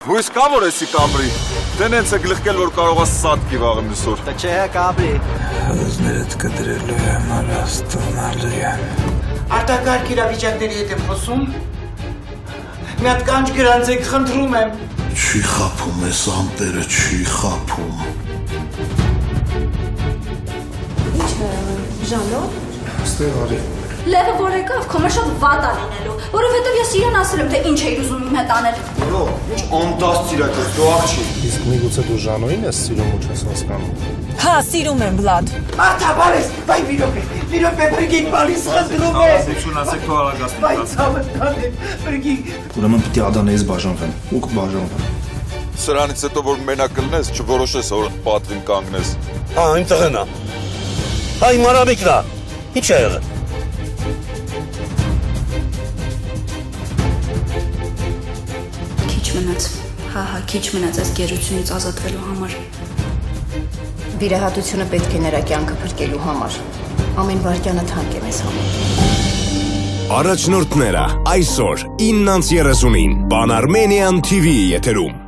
Հույս կա որ էսի կաբրի, դենենց է գլխկել որ կարողա սատկի վաղը մյուսոր։ Չէ կաբրի։ Հազներդ կդրելու եմ արաստանալու եմ։ Արտակարգ իրավիճակների հետ եմ խոսում։ Մի հատ կանչ գրանցեք, խնդրում եմ։ Չի խափում ես ամպերը, չի խափում։ Ինչ է, Ժանո։ Ստեղ արի։ Լևը որ եկավ, քոմը շատ վատ է լինելու, որովհետև ես իրան ասել եմ, թե ինչ էիր ուզում իմ հետ անել։ Ինչ անդաստ սիրակ ես, դու աղջի։ Իսկ միգուցե դու Ժանոին ես սիրում ու չես հասկանում։ Հա, սիրում եմ, Վլադ։ Մարդա, բարես, բայ մի րոպե, բրգին բալիս խնդրում ես։ Ալասություն ասեք քո արագացնի։ Բայ ցավը տանեմ, բրգին։ Ուրեմն պիտի Ադանեից բաժանվեմ, ու կբաժանվեմ։ Սրանից հետո որ մենակ կլնես, չորոշես որ պատվին կանգնես։ Հա, իմ տղեն է։ Հա, իմ արաբիկն է։ Ինչ է եղել։ Քիչ մնաց, հա, քիչ մնաց այս գերությունից ազատվելու համար։ Վիրահատությունը պետք է նրա կյանքը փրկելու համար։ Ամեն վայրկյանը թանկ է մեզ համար։ Առաջնորդները այսօր 9:30-ին Pan Armenian TV եթերում։